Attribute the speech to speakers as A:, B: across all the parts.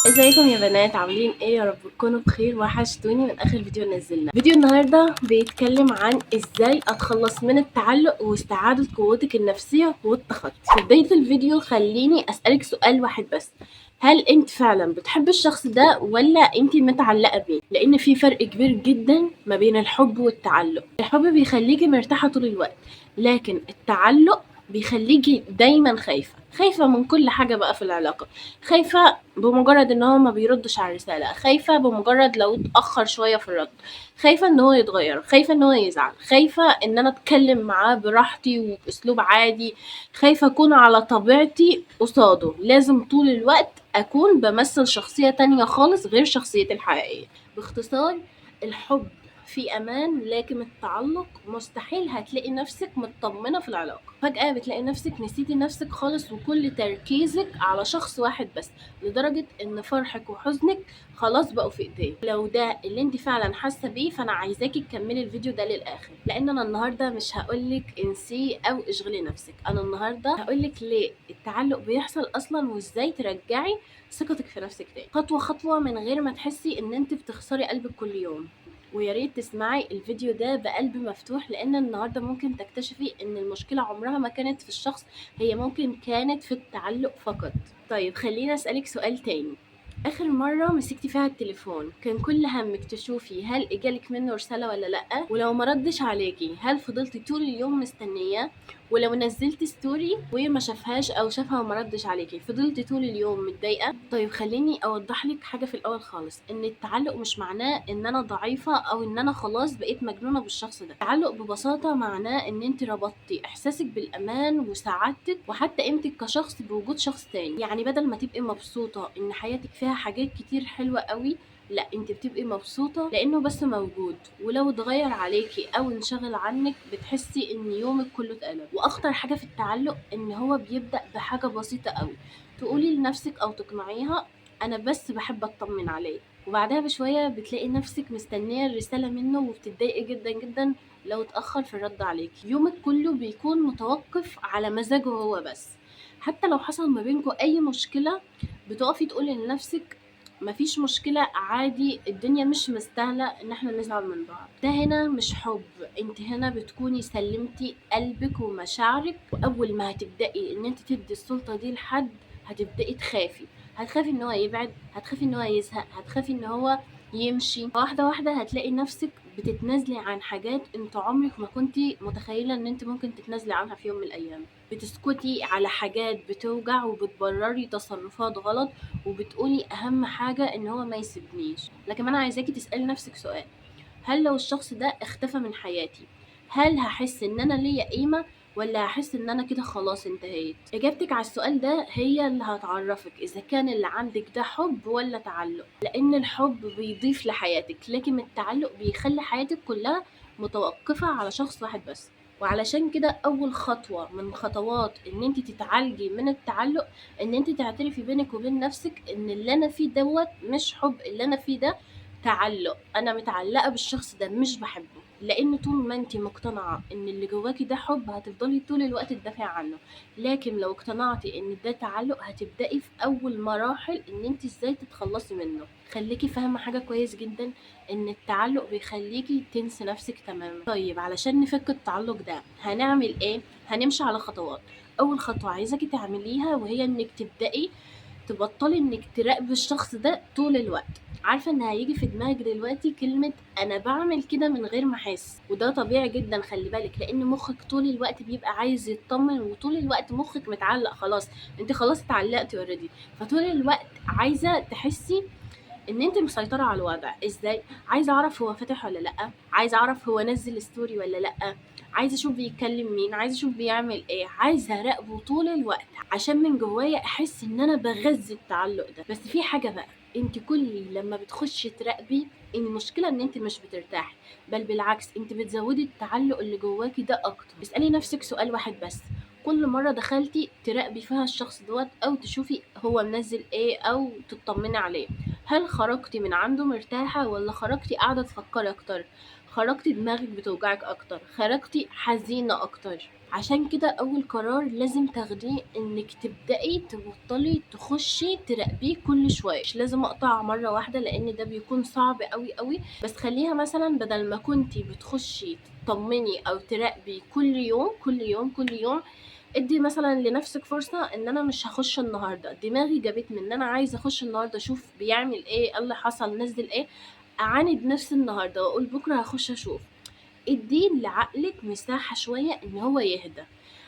A: ازيكم يا بنات؟ عاملين ايه؟ يا رب تكونوا بخير. وحشتوني من اخر فيديو نزلنا. فيديو النهارده بيتكلم عن ازاي اتخلص من التعلق واستعادة قوتك النفسية والتخطي. في بداية الفيديو خليني اسألك سؤال واحد بس: هل انت فعلا بتحب الشخص ده ولا انت متعلقة بيه؟ لان في فرق كبير جدا ما بين الحب والتعلق. الحب بيخليكي مرتاحة طول الوقت، لكن التعلق بيخليكي دايما خايفة من كل حاجة بقى في العلاقة. خايفة بمجرد ان هو ما بيردش على الرسالة، خايفة بمجرد لو اتأخر شوية في الرد، خايفة ان هو يتغير، خايفة ان هو يزعل، خايفة ان انا اتكلم معاه براحتي وباسلوب عادي، خايفة اكون على طبيعتي قصاده. لازم طول الوقت اكون بمثل شخصية تانية خالص غير شخصيتي الحقيقية. باختصار، الحب في امان، لكن التعلق مستحيل هتلاقي نفسك مطمنة في العلاقة. فجأة بتلاقي نفسك نسيتي نفسك خالص وكل تركيزك على شخص واحد بس، لدرجة ان فرحك وحزنك خلاص بقوا في ايديه. لو ده اللي انت فعلا حاسة بيه فانا عايزاكي تكملي الفيديو ده للاخر، لان انا النهاردة مش هقولك انسيه او اشغلي نفسك. انا النهاردة هقولك ليه التعلق بيحصل اصلا وازاي ترجعي ثقتك في نفسك تاني، خطوة خطوة، من غير ما تحسي ان انت بتخسري قلبك كل يوم. ويا ريت تسمعي الفيديو ده بقلب مفتوح، لان النهارده ممكن تكتشفي ان المشكله عمرها ما كانت في الشخص، هي ممكن كانت في التعلق فقط. طيب خليني اسالك سؤال تاني: اخر مره مسكتي فيها التليفون كان كل همك تشوفي هل اجالك منه رساله ولا لا؟ ولو ما ردش عليكي هل فضلتي طول اليوم مستنياه؟ ولو نزلتي ستوري وما شافهاش او شافها وما ردش عليكي فضلتي طول اليوم متضايقه؟ طيب خليني اوضح لك حاجه في الاول خالص: ان التعلق مش معناه ان انا ضعيفه او ان انا خلاص بقيت مجنونه بالشخص ده. التعلق ببساطه معناه ان انت ربطتي احساسك بالامان وسعادتك وحتى قيمتك كشخص بوجود شخص تاني. يعني بدل ما تبقي مبسوطه ان حياتك فيها حاجات كتير حلوه قوي، لا، انت بتبقي مبسوطة لانه بس موجود، ولو اتغير عليكي او انشغل عنك بتحسي ان يومك كله اتقلب. واخطر حاجة في التعلق ان هو بيبدأ بحاجة بسيطة قوي، تقولي لنفسك او تقنعيها انا بس بحب اطمن عليه، وبعدها بشوية بتلاقي نفسك مستنية الرسالة منه وبتتضايقي جدا جدا لو اتأخر في الرد عليكي. يومك كله بيكون متوقف على مزاجه هو بس. حتى لو حصل ما بينكم اي مشكلة بتقفي تقولي لنفسك مفيش مشكلة، عادي، الدنيا مش مستاهلة ان احنا نزعل من بعض. ده هنا مش حب، انت هنا بتكوني سلمتي قلبك ومشاعرك. واول ما هتبدأي ان انت تدي السلطة دي لحد هتبدأي تخافي. هتخافي ان هو يبعد، هتخافي ان هو يزهق، هتخافي ان هو يمشي. واحدة واحدة هتلاقي نفسك بتتنازلي عن حاجات انت عمرك ما كنتي متخيلة ان انت ممكن تتنازلي عنها في يوم من الايام. بتسكتي على حاجات بتوجع وبتبرري تصرفات غلط وبتقولي اهم حاجة ان هو ما يسيبنيش. لكن انا عايزاكي تسألي نفسك سؤال: هل لو الشخص ده اختفى من حياتي هل هحس ان انا ليا قيمة ولا هحس ان انا كده خلاص انتهيت؟ اجابتك على السؤال ده هي اللي هتعرفك اذا كان اللي عندك ده حب ولا تعلق. لان الحب بيضيف لحياتك، لكن التعلق بيخلي حياتك كلها متوقفة على شخص واحد بس. وعلشان كده اول خطوة من خطوات ان انت تتعالجي من التعلق ان انت تعترفي بينك وبين نفسك ان اللي انا فيه دوت مش حب، اللي انا فيه ده تعلق. انا متعلقه بالشخص ده مش بحبه. لان طول ما انت مقتنعه ان اللي جواكي ده حب هتفضلي طول الوقت تدافعي عنه، لكن لو اقتنعتي ان ده تعلق هتبداي في اول مراحل ان انت ازاي تتخلصي منه. خليكي فاهمه حاجه كويس جدا: ان التعلق بيخليكي تنسي نفسك تماما. طيب علشان نفك التعلق ده هنعمل ايه؟ هنمشي على خطوات. اول خطوه عايزاكي تعمليها وهي انك تبداي تبطلي انك تراقبي الشخص ده طول الوقت. عارفه ان هيجي في دماغك دلوقتي كلمه انا بعمل كده من غير ما احس، وده طبيعي جدا، خلي بالك، لان مخك طول الوقت بيبقى عايز يطمن، وطول الوقت مخك متعلق خلاص، انت خلاص اتعلقتي اوريدي، فطول الوقت عايزه تحسي ان انت مسيطره على الوضع. ازاي؟ عايزه اعرف هو فاتح ولا لا، عايزه اعرف هو نزل ستوري ولا لا، عايزه اشوف بيتكلم مين، عايزه اشوف بيعمل ايه، عايزه اراقبه طول الوقت عشان من جوايا احس ان انا بغذي التعلق ده. بس في حاجه بقى: انت كل لما بتخشي تراقبي المشكله ان انت مش بترتاحي، بل بالعكس انت بتزودي التعلق اللي جواكي ده اكتر. اسالي نفسك سؤال واحد بس: كل مرة دخلتي تراقبي فيها الشخص دوت أو تشوفي هو منزل ايه أو تطمني عليه، هل خرجتي من عنده مرتاحة ولا خرجتي قاعدة تفكري أكتر؟ خرجتي دماغك بتوجعك اكتر، خرجتي حزينة اكتر. عشان كده اول قرار لازم تاخديه انك تبدأي تبطلي تخشي تراقبيه كل شوية. مش لازم اقطع مرة واحدة لان ده بيكون صعب قوي قوي، بس خليها مثلا بدل ما كنتي بتخشي تطمني او تراقبي كل يوم كل يوم كل يوم، ادي مثلا لنفسك فرصة ان انا مش هخش النهاردة، دماغي جابتني ان انا عايزة اخش النهاردة اشوف بيعمل ايه اللي حصل نزل ايه، اعاند نفسي النهاردة واقول بكرة هخش اشوف. ادي لعقلك مساحة شوية ان هو يهدى،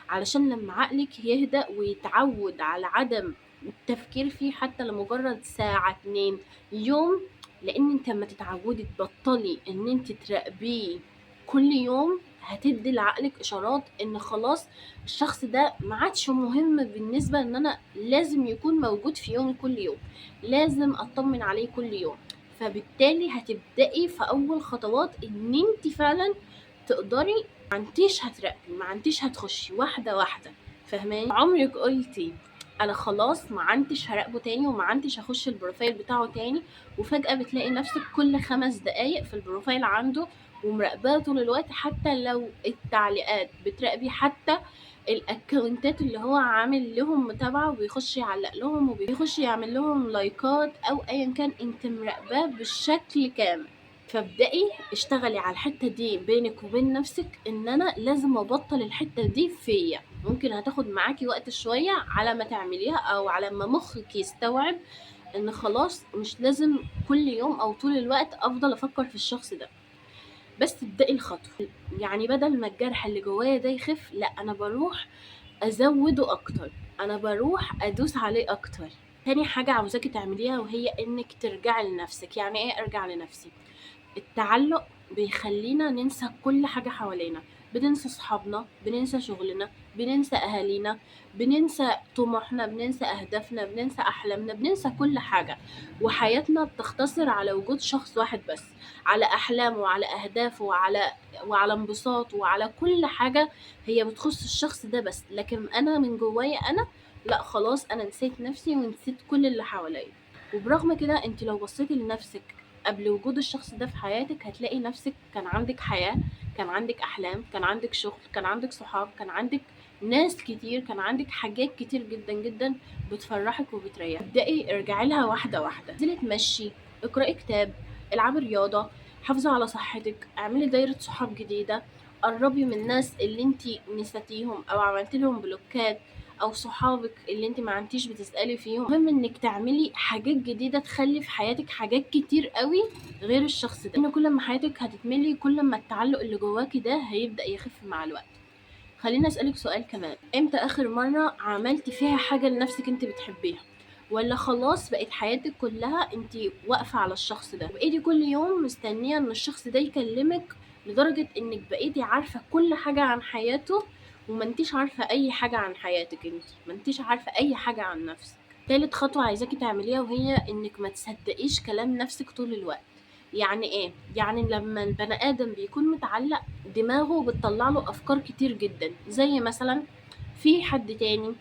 A: علشان لما عقلك يهدى ويتعود على عدم التفكير فيه حتى لمجرد ساعة 2 يوم، لان انت لما تتعودي تبطلي ان انت تراقبيه كل يوم هتدي لعقلك اشارات ان خلاص الشخص ده ما عادش مهم بالنسبة ان انا لازم يكون موجود في يومي كل يوم، لازم اطمن عليه كل يوم. فبالتالي هتبدأي في اول خطوات ان انت فعلا تقدري ما انتيش هتراقبي، ما انتيش هتخشي واحدة واحدة. فاهماني؟ عمرك قلتي انا خلاص ما عنتش هراقبه تاني وما عنتش هخش البروفايل بتاعه تاني، وفجأة بتلاقي نفسك كل 5 دقايق في البروفايل عنده ومراقباه طول الوقت، حتى لو التعليقات بتراقبي، حتى الاكونتات اللي هو عامل لهم متابعة وبيخش يعلق لهم وبيخش يعمل لهم لايكات او ايا كان، انت مراقباه بالشكل كامل. فابدأي اشتغلي على الحتة دي بينك وبين نفسك ان انا لازم ابطل الحتة دي فيا. ممكن هتاخد معاكي وقت شوية على ما تعمليها او على ما مخك يستوعب ان خلاص مش لازم كل يوم او طول الوقت افضل افكر في الشخص ده، بس ابدأي الخطوة. يعني بدل ما الجرح اللي جوايا ده يخف، لا انا بروح ازوده اكتر، انا بروح ادوس عليه اكتر. تاني حاجة عاوزاكي تعمليها وهي انك ترجعي لنفسك. يعني ايه ارجع لنفسي؟ التعلق بيخلينا ننسى كل حاجة حوالينا، بننسى صحابنا، بننسى شغلنا، بننسى أهالينا، بننسى طموحنا، بننسى أهدافنا، بننسى أحلامنا، بننسى كل حاجة. وحياتنا بتختصر على وجود شخص واحد بس، على أحلامه وعلى أهدافه وعلى انبساطه وعلى كل حاجة هي بتخص الشخص ده بس. لكن أنا من جوايا أنا لا، خلاص أنا نسيت نفسي ونسيت كل اللي حواليا. وبرغم كده انت لو بصيتي لنفسك قبل وجود الشخص ده في حياتك هتلاقي نفسك كان عندك حياة، كان عندك أحلام، كان عندك شغل، كان عندك صحاب، كان عندك ناس كتير، كان عندك حاجات كتير جدا جدا بتفرحك وبتريحك. ابدأي ارجعي لها واحدة واحدة، انزلي تمشي، اقرأي كتاب، العبي رياضة، حافظي على صحتك، اعملي دايرة صحاب جديدة، قربي من الناس اللي انتي نسيتيهم او عملت لهم بلوكات، او صحابك اللي انت ما عندتيش بتسألي فيهم. مهم انك تعملي حاجات جديدة تخلي في حياتك حاجات كتير قوي غير الشخص ده، ان كل ما حياتك هتتملي كل ما التعلق اللي جواكي ده هيبدأ يخف مع الوقت. خليني اسألك سؤال كمان، امتى اخر مرة عملتي فيها حاجة لنفسك انت بتحبيها؟ ولا خلاص بقت حياتك كلها انت واقفة على الشخص ده وبقيتي كل يوم مستنية ان الشخص ده يكلمك، لدرجة انك بقيتي عارفة كل حاجة عن حياته وما انتيش عارفة اي حاجة عن حياتك، انت ما انتيش عارفة اي حاجة عن نفسك. تالت خطوة عايزاكي تعمليها وهي انك ما تصدقيش كلام نفسك طول الوقت. يعني ايه؟ يعني لما البني ادم بيكون متعلق دماغه بتطلع له افكار كتير جدا، زي مثلا في حد تاني،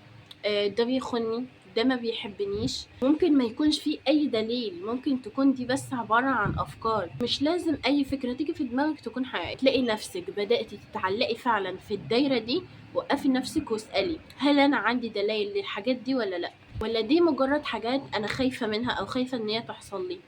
A: ده بيخوني، ده ما بيحبنيش. ممكن ما يكونش فيه اي دليل، ممكن تكون دي بس عبارة عن افكار، مش لازم اي فكرة تيجي في دماغك تكون حقيقية. تلاقي نفسك بدأتي تتعلقي فعلا في الدايرة دي، وقفي نفسك واسألي هل انا عندي دلائل للحاجات دي ولا لا، ولا دي مجرد حاجات انا خايفة منها او خايفة ان هي تحصل لي.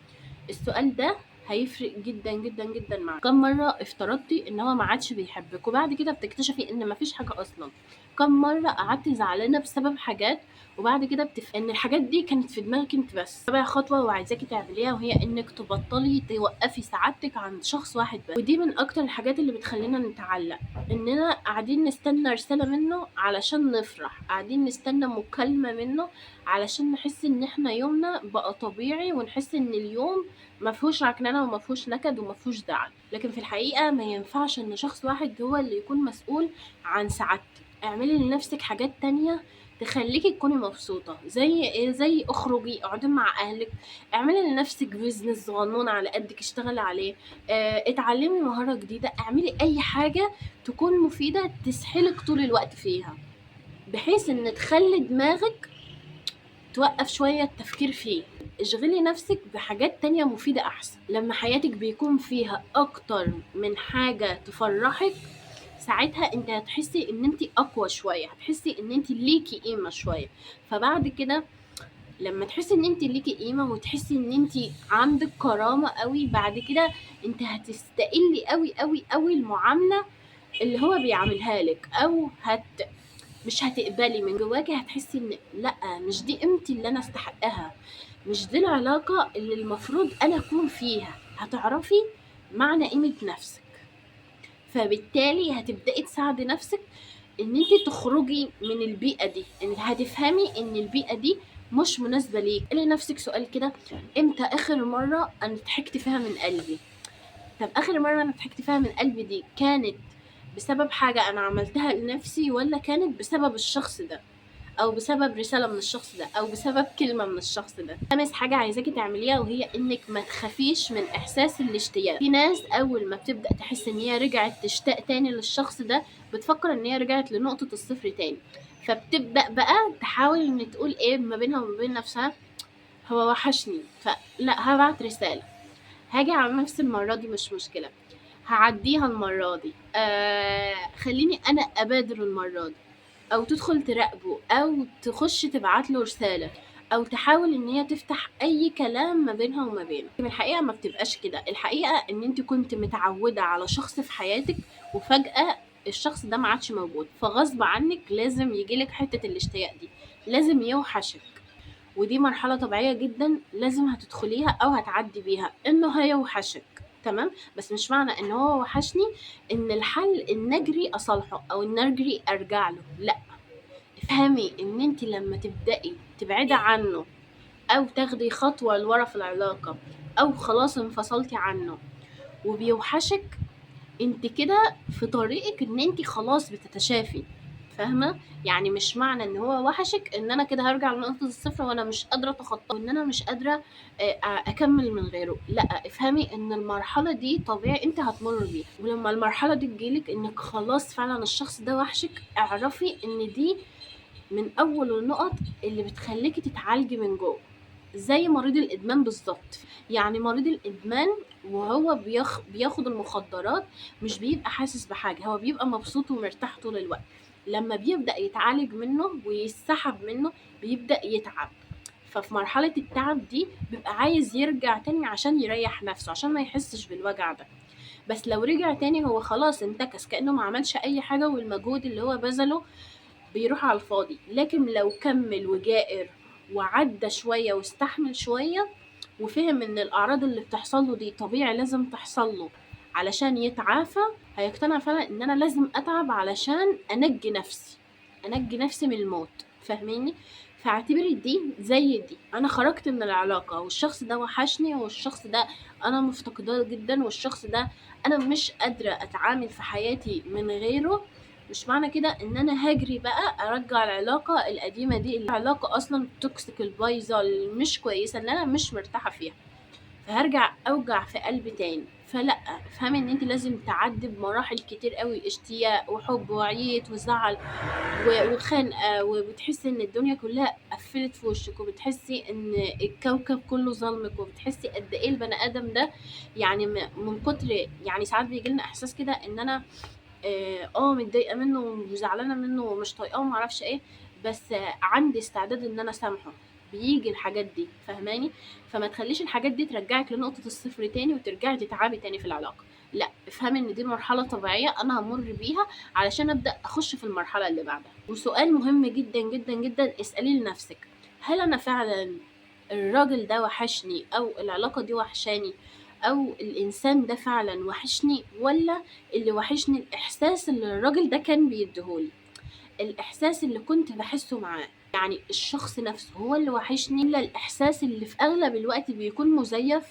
A: السؤال ده هيفرق جدا جدا جدا معاك. كم مرة افترضتي ان هو ما عادش بيحبك وبعد كده بتكتشفي ان مفيش حاجة اصلا؟ كم مرة قعدتي زعلانة بسبب حاجات وبعد كده ان الحاجات دي كانت في دماغك انت بس؟ رابع خطوة وعايزاكي تعمليها وهي انك تبطلي توقفي سعادتك عند شخص واحد بس، ودي من اكتر الحاجات اللي بتخلينا نتعلق، اننا قاعدين نستنى رسالة منه علشان نفرح، قاعدين نستنى مكالمة منه علشان نحس ان احنا يومنا بقى طبيعي ونحس ان اليوم مفهوش عكننة ومفهوش نكد ومفهوش زعل. لكن في الحقيقة ما ينفعش ان شخص واحد هو اللي يكون مسؤول عن سعادتك. اعملي لنفسك حاجات تانية تخليكي تكوني مبسوطة، زي ايه؟ زي اخرجي، اقعدي مع اهلك، اعملي لنفسك بيزنس صغنون على قدك اشتغلي عليه، اتعلمي مهارة جديدة، اعملي اي حاجة تكون مفيدة تسحلك طول الوقت فيها، بحيث ان تخلي دماغك توقف شوية التفكير فيه. اشغلي نفسك بحاجات تانية مفيدة احسن. لما حياتك بيكون فيها اكتر من حاجة تفرحك، ساعتها انت هتحسي ان انت اقوى شوية، هتحسي ان انت ليكي قيمة شوية. فبعد كده لما تحسي ان انت ليكي قيمة وتحسي ان انت عندك كرامة قوي، بعد كده انت هتستقلي قوي قوي قوي المعاملة اللي هو بيعملها لك، او مش هتقبلي من جواكي، هتحسي ان لا، مش دي قيمتي اللي انا استحقها، مش دي العلاقة اللي المفروض انا اكون فيها. هتعرفي معنى قيمة نفسك، فبالتالي هتبدأي تساعدي نفسك ان انت تخرجي من البيئة دي، ان هتفهمي ان البيئة دي مش مناسبة ليك. قولي لنفسك سؤال كده: امتى اخر مرة انا ضحكت فيها من قلبي؟ طب اخر مرة انا ضحكت فيها من قلبي دي كانت بسبب حاجة انا عملتها لنفسي، ولا كانت بسبب الشخص ده، او بسبب رسالة من الشخص ده، او بسبب كلمة من الشخص ده؟ خامس حاجة عايزاكي تعمليها وهي انك ما تخافيش من احساس الاشتياق. في ناس اول ما بتبدأ تحس ان هي رجعت تشتاق تاني للشخص ده، بتفكر ان هي رجعت لنقطة الصفر تاني، فبتبدأ بقى تحاول ان تقول ايه ما بينها وما بين نفسها: هو وحشني، فلا هبعت رسالة، هاجي على نفسي المرة دي مش مشكلة، هعديها المرة دي، خليني انا ابادر المرة دي. او تدخل تراقبه، او تخش تبعت له رسالة، او تحاول ان هي تفتح اي كلام ما بينها وما بينه. الحقيقة ما بتبقاش كده، الحقيقة ان انت كنت متعودة على شخص في حياتك، وفجأة الشخص ده ما عادش موجود، فغصب عنك لازم يجيلك حتة الاشتياق دي، لازم يوحشك. ودي مرحلة طبيعية جدا لازم هتدخليها او هتعدي بيها، انه هيوحشك. تمام، بس مش معنى ان هو وحشني ان الحل ان اجري اصالحه او ان اجري ارجع له، لا. افهمي ان انت لما تبدأي تبعدي عنه، او تاخدي خطوة لورا في العلاقة، او خلاص انفصلتي عنه وبيوحشك، انت كده في طريقك ان انت خلاص بتتشافي. فاهمة؟ يعني مش معنى ان هو وحشك ان انا كده هرجع لنقطة الصفر وانا مش قادرة اتخطى، وان انا مش قادرة اكمل من غيره. لا، افهمي ان المرحلة دي طبيعي انت هتمر بيها، ولما المرحلة دي تجيلك انك خلاص فعلا الشخص ده وحشك، اعرفي ان دي من اول النقط اللي بتخليكي تتعالجي من جوه، زي مريض الادمان بالظبط. يعني مريض الادمان وهو بياخد المخدرات مش بيبقى حاسس بحاجه، هو بيبقى مبسوط ومرتاح طول الوقت. لما بيبدا يتعالج منه ويسحب منه بيبدا يتعب، ففي مرحله التعب دي بيبقى عايز يرجع تاني عشان يريح نفسه، عشان ما يحسش بالوجع ده. بس لو رجع تاني هو خلاص انتكس، كأنه ما عملش اي حاجه، والمجهود اللي هو بذله بيروح على الفاضي. لكن لو كمل وجائر وعدى شوية واستحمل شوية، وفهم ان الاعراض اللي بتحصل له دي طبيعي لازم تحصل له علشان يتعافى، هيقتنع فعلا ان انا لازم اتعب علشان انجي نفسي من الموت. فاهميني؟ فاعتبري دي زي دي، انا خرجت من العلاقة والشخص ده وحشني، والشخص ده انا مفتقداه جدا، والشخص ده انا مش قادرة اتعامل في حياتي من غيره. مش معنى كده ان انا هجري بقى ارجع العلاقة القديمة دي، العلاقة اصلا توكسيك البايظة اللي مش كويسة اللي انا مش مرتاحة فيها، فهرجع اوجع في قلبي تاني. فلا، افهمي ان انت لازم تعدي بمراحل كتير قوي: اشتياق وحب وعيط وزعل وخنقة، وبتحسي ان الدنيا كلها قفلت في وشك، وبتحسي ان الكوكب كله ظلمك، وبتحسي قد ايه البني ادم ده يعني من كتر، يعني ساعات بيجيلنا احساس كده ان انا متضايقة منه وزعلانة منه ومش طايقاه ومعرفش ايه، بس عندي استعداد ان انا اسامحه. بيجي الحاجات دي، فهماني؟ فما تخليش الحاجات دي ترجعك لنقطة الصفر تاني وترجعي تتعبي تاني في العلاقة. لا، افهمي ان دي مرحلة طبيعية انا همر بيها علشان ابدأ اخش في المرحلة اللي بعدها. وسؤال مهم جدا جدا جدا اسأليه لنفسك: هل انا فعلا الراجل ده وحشني، او العلاقة دي وحشاني، او الانسان ده فعلا وحشني، ولا اللي وحشني الإحساس اللي الراجل ده كان بيديهولي، الإحساس اللي كنت بحسه معاه؟ يعني الشخص نفسه هو اللي وحشني، ولا الإحساس اللي في أغلب الوقت بيكون مزيف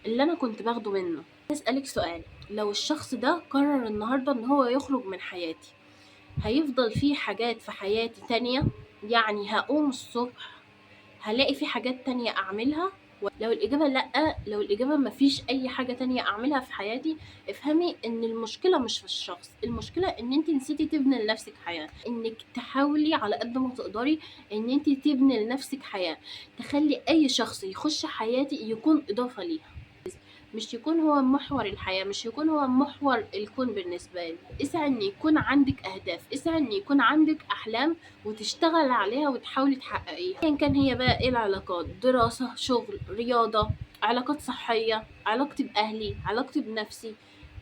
A: اللي أنا كنت باخده منه؟ أسألك سؤال: لو الشخص ده قرر النهاردة إن هو يخرج من حياتي، هيفضل فيه حاجات في حياتي تانية؟ يعني هقوم الصبح هلاقي في حاجات تانية أعملها، لو الإجابة لأ، لو الإجابة مفيش أي حاجة تانية أعملها في حياتي، افهمي إن المشكلة مش في الشخص، المشكلة إن انت نسيتي تبني لنفسك حياة، إنك تحاولي على قد ما تقدري إن انت تبني لنفسك حياة، تخلي أي شخص يخش حياتي يكون إضافة ليها، مش يكون هو محور الحياة، مش يكون هو محور الكون بالنسبة لي. اسعى ان يكون عندك اهداف، اسعى ان يكون عندك احلام وتشتغل عليها وتحاولي تحققيها، ايا كان هي بقى ايه العلاقات، دراسة، شغل، رياضة، علاقات صحية، علاقتي باهلي، علاقتي بنفسي،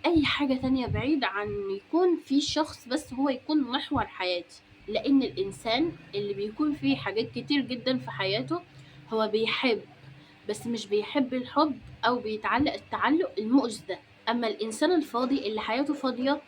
A: اي حاجة تانية بعيد عن يكون في شخص بس هو يكون محور حياتي. لان الانسان اللي بيكون فيه حاجات كتير جدا في حياته هو بيحب، بس مش بيحب الحب او بيتعلق التعلق المؤذي ده. اما الانسان الفاضي اللي حياته فاضية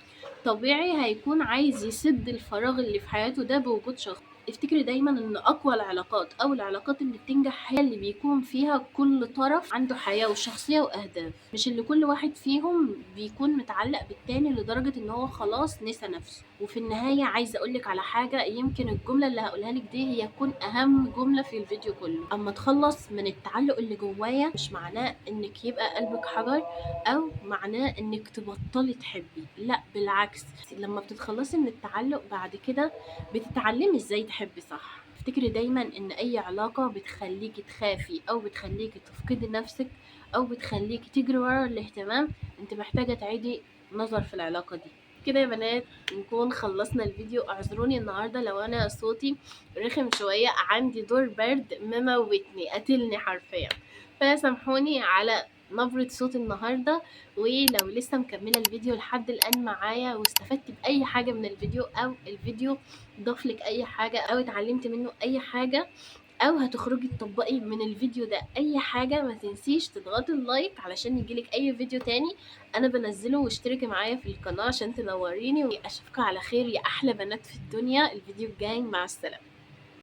A: طبيعي هيكون عايز يسد الفراغ اللي في حياته ده بوجود شخص. افتكري دايما ان اقوى العلاقات او العلاقات اللي بتنجح هي اللي بيكون فيها كل طرف عنده حياة وشخصية واهداف، مش اللي كل واحد فيهم بيكون متعلق بالتاني لدرجة ان هو خلاص نسى نفسه. وفي النهاية عايزة اقولك على حاجة، يمكن الجملة اللي هقولها لك دي هي تكون اهم جملة في الفيديو كله. اما اتخلص من التعلق اللي جوايا مش معناه انك يبقى قلبك حجر او معناه انك تبطلي تحبي، لا بالعكس، لما بتتخلصي من التعلق بعد كده بتتعلمي ازاي تحبي صح. افتكري دايما ان اي علاقة بتخليكي تخافي او بتخليكي تفقدي نفسك او بتخليكي تجري ورا الاهتمام، انت محتاجة تعيدي نظر في العلاقة دي. كده يا بنات نكون خلصنا الفيديو. اعذروني النهارده لو انا صوتي رخم شويه، عندي دور برد مموتني قتلني حرفيا، فسامحوني على نبرة صوت النهاردة. ولو لسه مكملة الفيديو لحد الآن معايا واستفدت بأي حاجة من الفيديو أو الفيديو ضافلك أي حاجة أو اتعلمت منه أي حاجة او هتخرجي تطبقي من الفيديو ده اي حاجة، ما تنسيش تضغطي اللايك علشان يجيلك اي فيديو تاني انا بنزله، واشتركي معايا في القناة عشان تنوريني، واشوفكم على خير يا احلى بنات في الدنيا. الفيديو الجاي، مع السلامة.